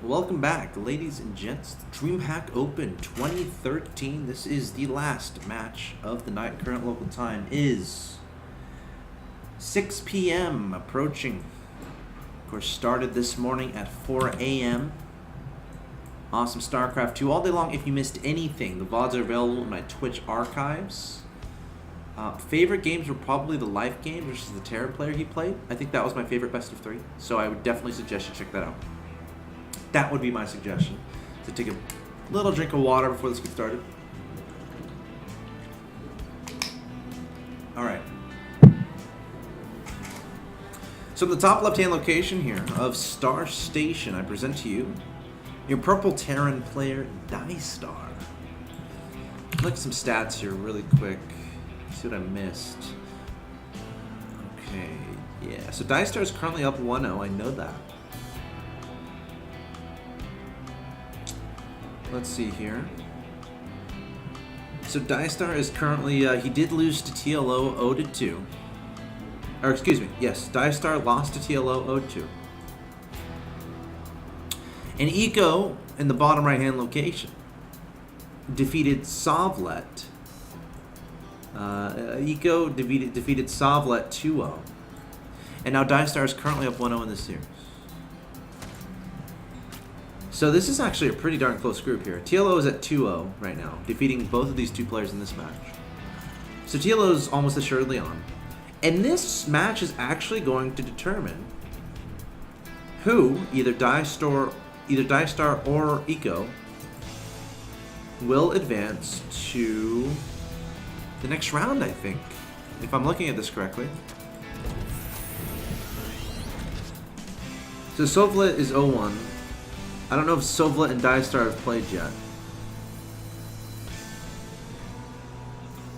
Welcome back, ladies and gents. DreamHack Open 2013. This is the last match of the night. Current local time is 6 p.m. approaching. Of course, started this morning at 4 a.m. Awesome StarCraft 2 all day long. If you missed anything, the VODs are available in my Twitch archives. Favorite games were probably the Life game versus the Terra player he played. I think that was my favorite best of 3. So I would definitely suggest you check that out. That would be my suggestion. To take a little drink of water before this gets started. Alright. So in the top left-hand location here of Star Station, I present to you your purple Terran player, Diestar. Look at some stats here really quick. See what I missed. Okay, yeah. So Diestar is currently up 1-0. I know that. Let's see here. So Diestar is currently, he did lose to TLO 0-2. Or excuse me, yes, Diestar lost to TLO 0-2. And Icho, in the bottom right-hand location, defeated Sovlet. Icho defeated Sovlet 2-0. And now Diestar is currently up 1-0 in this series. So this is actually a pretty darn close group here. TLO is at 2-0 right now, defeating both of these two players in this match. So TLO is almost assuredly on. And this match is actually going to determine who, either Diestar or Icho, will advance to the next round, I think, if I'm looking at this correctly. So Sovlet is 0-1. I don't know if Sovlet and Diestar have played yet.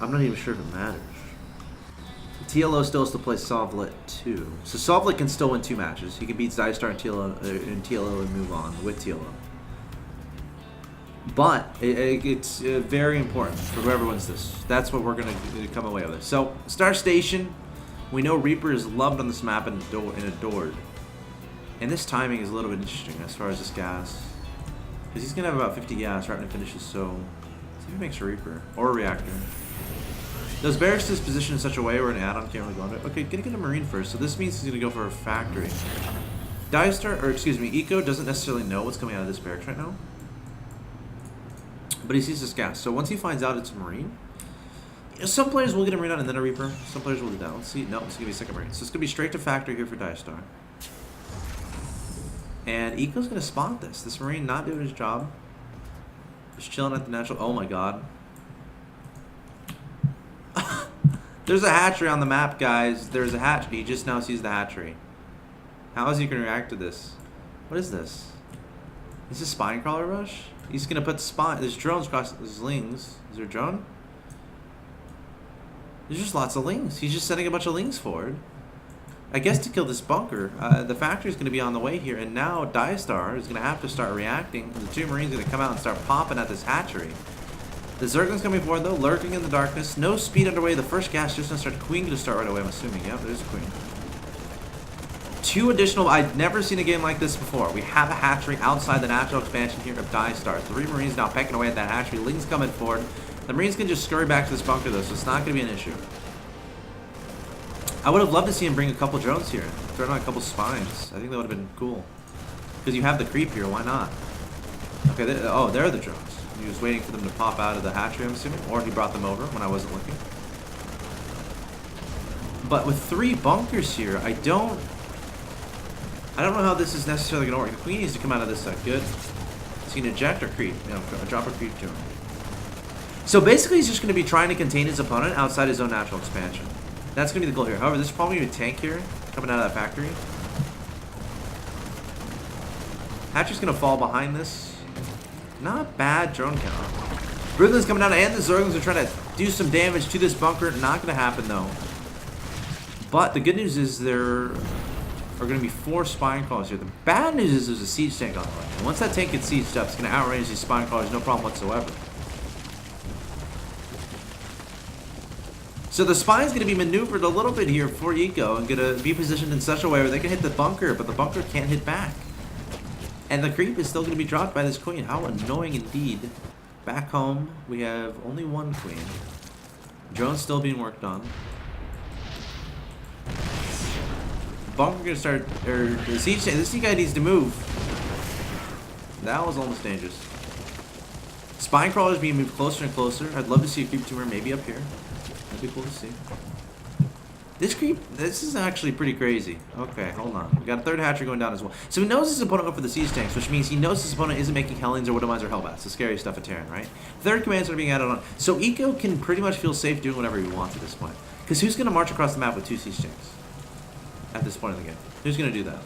I'm not even sure if it matters. TLO still has to play Sovlet 2. So Sovlet can still win 2 matches. He can beat Diestar and TLO and move on with TLO. But it's very important for whoever wins this. That's what we're going to come away with. So Star Station, we know Reaper is loved on this map and adored. And this timing is a little bit interesting as far as this gas. Because he's going to have about 50 gas right when it finishes, so see if he makes a Reaper. Or a Reactor. Those barracks is positioned in such a way where an add-on can't really go under it. Okay, gonna get a Marine first, so this means he's going to go for a Factory. Icho doesn't necessarily know what's coming out of this barracks right now. But he sees this gas, so once he finds out it's a Marine, some players will get a Marine out and then a Reaper. Some players will do that. Let's see. No, it's going to be a second Marine. So it's going to be straight to Factory here for Diestar. And Icho's going to spot this. This Marine not doing his job. Just chilling at the natural. Oh my god. There's a hatchery on the map, guys. There's a hatchery. He just now sees the hatchery. How is he going to react to this? What is this? Is this Spine Crawler Rush? He's going to put the spine. There's drones across. There's lings. Is there a drone? There's just lots of lings. He's just sending a bunch of lings forward. I guess to kill this bunker. The factory is going to be on the way here, and now Diestar is going to have to start reacting. The 2 Marines are going to come out and start popping at this hatchery. The Zergling's coming forward though, lurking in the darkness. No speed underway. The first gas just going to start. Queen going to start right away, I'm assuming. Yep, there's a Queen. 2 additional. I've never seen a game like this before. We have a hatchery outside the natural expansion here of Diestar. 3 Marines now pecking away at that hatchery. Ling's coming forward. The Marines can just scurry back to this bunker though, so it's not going to be an issue. I would have loved to see him bring a couple drones here. Throw on a couple spines. I think that would have been cool. Because you have the creep here, why not? Okay, there are the drones. He was waiting for them to pop out of the hatchery, I'm assuming. Or he brought them over when I wasn't looking. But with 3 bunkers here, I don't know how this is necessarily going to work. The Queen needs to come out of this side. Good. Is he going to eject or creep? You know, drop a creep to him. So basically he's just going to be trying to contain his opponent outside his own natural expansion. That's going to be the goal here. However, this is probably a tank here coming out of that factory. Hatcher's going to fall behind this. Not bad drone count. Brooklyn's coming out, and the Zerglings are trying to do some damage to this bunker. Not going to happen, though. But the good news is there are going to be 4 spine crawlers here. The bad news is there's a siege tank on the way. And once that tank gets sieged up, it's going to outrange these spine crawlers, no problem whatsoever. So the spine's going to be maneuvered a little bit here for Icho and going to be positioned in such a way where they can hit the bunker, but the bunker can't hit back. And the creep is still going to be dropped by this queen. How annoying indeed. Back home, we have only one queen. Drone's still being worked on. Bunker going to start, or the siege, this guy needs to move. That was almost dangerous. Spine crawlers being moved closer and closer. I'd love to see a creep tumor maybe up here. That'd be cool to see. This is actually pretty crazy. Okay, hold on. We got a third hatchery going down as well. So he knows his opponent went for the siege tanks, which means he knows his opponent isn't making Hellings or Widowmines or Hellbats. The scary stuff at Terran, right? Third commands are being added on. So Icho can pretty much feel safe doing whatever he wants at this point. Because who's going to march across the map with 2 siege tanks? At this point in the game. Who's going to do that?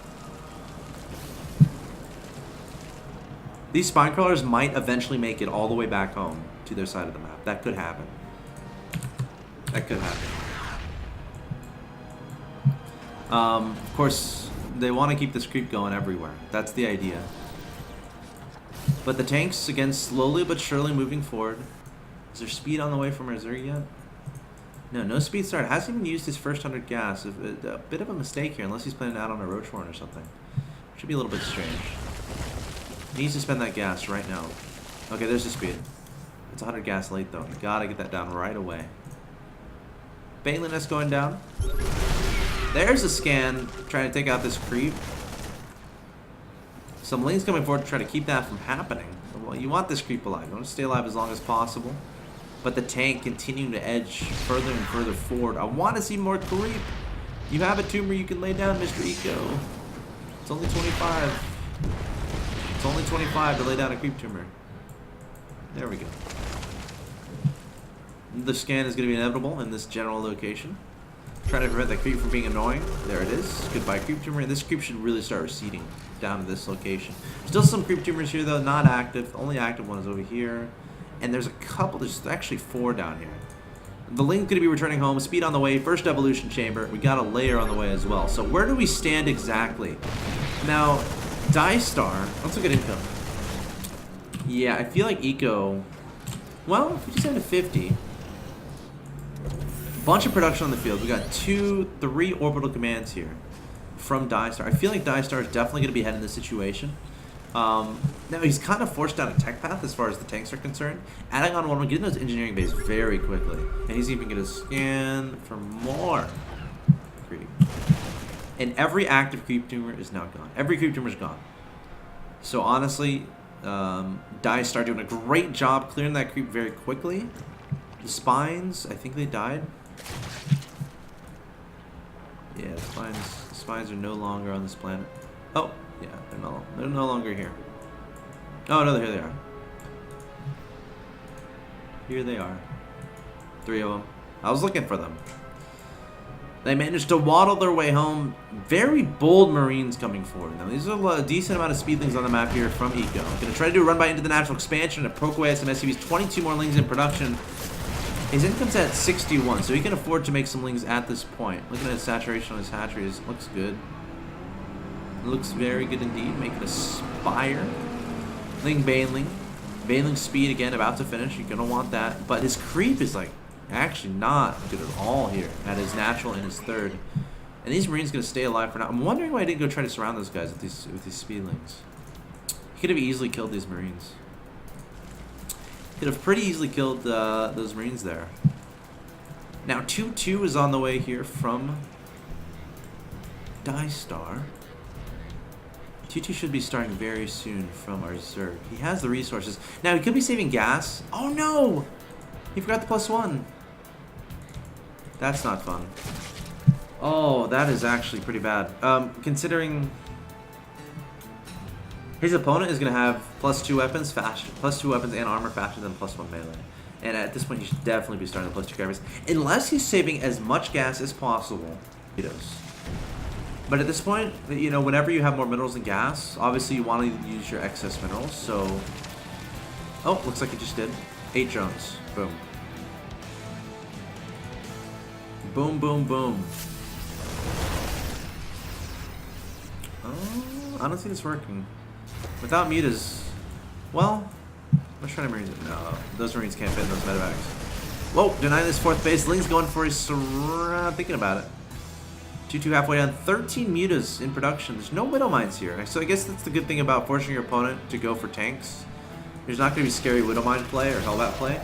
These spine crawlers might eventually make it all the way back home to their side of the map. That could happen. That could happen. Of course, they want to keep this creep going everywhere. That's the idea. But the tanks, again, slowly but surely moving forward. Is there speed on the way from Reserve yet? No, no speed start. Hasn't even used his first 100 gas. A bit of a mistake here, unless he's planning out on a Roachhorn or something. Should be a little bit strange. Needs to spend that gas right now. Okay, there's the speed. It's 100 gas late, though. Gotta get that down right away. Baneliness going down. There's a scan trying to take out this creep. Some Lings coming forward to try to keep that from happening. Well, you want this creep alive. You want to stay alive as long as possible. But the tank continuing to edge further and further forward. I want to see more creep. You have a tumor you can lay down, Mr. Icho. It's only 25. It's only 25 to lay down a creep tumor. There we go. The scan is going to be inevitable in this general location. Trying to prevent the creep from being annoying. There it is. Goodbye creep tumor. And this creep should really start receding down to this location. Still some creep tumors here though, not active. The only active one is over here. And there's a couple, there's actually 4 down here. The Ling's going to be returning home. Speed on the way. First evolution chamber. We got a layer on the way as well. So where do we stand exactly? Now, Diestar. Let's look at income. Yeah, I feel like Icho. Well, 57 to 50. Bunch of production on the field. We got 2, 3 orbital commands here from Diestar. I feel like Diestar is definitely going to be ahead in this situation. Now he's kind of forced down a tech path as far as the tanks are concerned. Adding on one, getting those engineering base very quickly, and he's even going to scan for more creep. And every active creep tumor is now gone. Every creep tumor is gone. So honestly, Diestar doing a great job clearing that creep very quickly. The spines, I think they died. Yeah, the spines are no longer on this planet. Oh, yeah, they're no longer here. Oh no, here they are. Here they are. 3 of them. I was looking for them. They managed to waddle their way home. Very bold Marines coming forward. Now, these are a decent amount of speedlings on the map here from Icho. Going to try to do a run by into the natural expansion and poke away at some SCVs. 22 more Lings in production. His income's at 61, so he can afford to make some Lings at this point. Looking at saturation on his hatcheries, looks good. Looks very good indeed. Making a Spire. Ling Baneling. Baneling speed again, about to finish. You're going to want that. But his creep is like actually not good at all here. At his natural and his third. And these Marines going to stay alive for now. I'm wondering why I didn't go try to surround those guys with these speedlings. He could have easily killed these Marines. Could have pretty easily killed those Marines there. Now 2-2 is on the way here from Diestar. 2-2 should be starting very soon from our Zerg. He has the resources. Now he could be saving gas. Oh no! He forgot the +1. That's not fun. Oh, that is actually pretty bad. Considering his opponent is going to have +2 weapons, +2 weapons and armor faster than +1 melee. And at this point, he should definitely be starting the +2 grabbers. Unless he's saving as much gas as possible. But at this point, you know, whenever you have more minerals than gas, obviously you want to use your excess minerals, so... Oh, looks like it just did. 8 drones. Boom. Boom, boom, boom. Oh, I don't see this working. Without mutas... Well... Let's try to Marines. No, those Marines can't fit in those medevacs. Whoa, denying this 4th base. Ling's going for his thinking about it. 2-2 halfway done. 13 mutas in production. There's no Widow Mines here. So I guess that's the good thing about forcing your opponent to go for tanks. There's not going to be scary Widow Mine play or Hellbat play.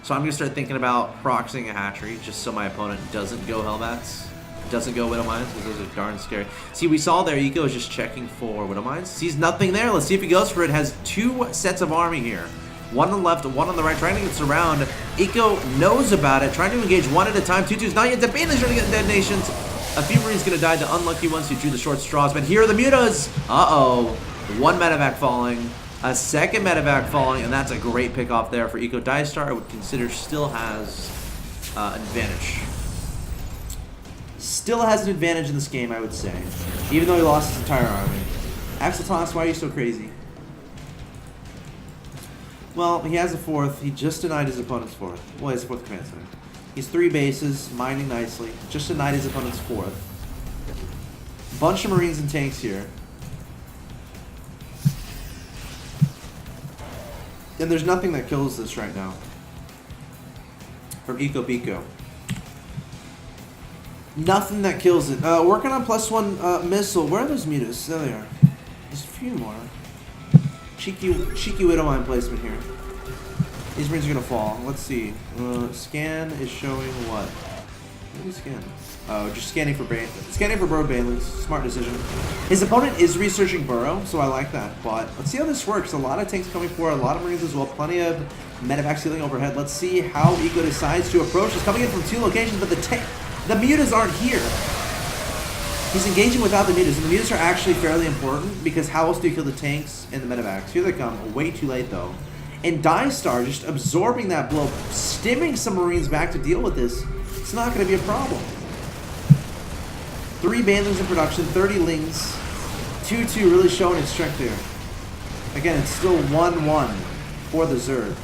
So I'm going to start thinking about proxying a hatchery just so my opponent doesn't go Hellbats. Doesn't go Widow Mines because those are darn scary. See, we saw there Icho is just checking for Widow Mines. Sees nothing there. Let's see if he goes for it. Has 2 sets of army here. One on the left, one on the right, trying to get surround. Icho knows about it, trying to engage one at a time. 2-2's not yet dead. Bailey's trying to get detonations. A few Marines going to die. The unlucky ones who drew the short straws. But here are the mutas. Uh-oh. 1 medevac falling. A second medevac falling. And that's a great pick off there for Icho. Diestar, I would consider, still has an advantage. Still has an advantage in this game, I would say. Even though he lost his entire army. Axeltoss, why are you so crazy? Well, he has a 4th. He just denied his opponent's 4th. Well, his 4th command center. He's 3 bases, mining nicely. Just denied his opponent's 4th. Bunch of Marines and tanks here. And there's nothing that kills this right now. From Icho Pico. Nothing that kills it. Working on +1 missile. Where are those mutas? There they are. There's a few more. Cheeky Widow Mine placement here. These Marines are going to fall. Let's see. Scan is showing what? What do we scan? Oh, just scanning for burrow banelings. Smart decision. His opponent is researching burrow, so I like that. But let's see how this works. A lot of tanks coming forward, a lot of Marines as well. Plenty of medevac ceiling overhead. Let's see how Icho decides to approach. He's coming in from 2 locations, but the mutas aren't here. He's engaging without the mutas, and the mutas are actually fairly important because how else do you kill the tanks and the medevacs? Here they come, way too late though. And Diestar just absorbing that blow, stimming some Marines back to deal with this. It's not going to be a problem. 3 Banelings in production, 30 Lings. 2-2 really showing its strength here. Again, it's still 1-1 for the Zerg.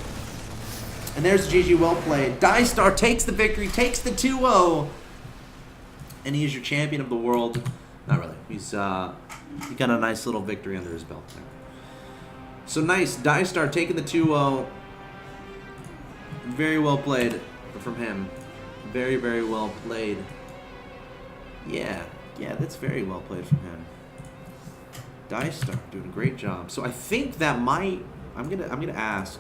And there's GG, well played. Diestar takes the victory, takes the 2-0. And he is your champion of the world. Not really. He got a nice little victory under his belt there. So nice. Diestar taking the 2-0. Very well played from him. Very, very well played. Yeah, that's very well played from him. Diestar doing a great job. So I think that I'm gonna ask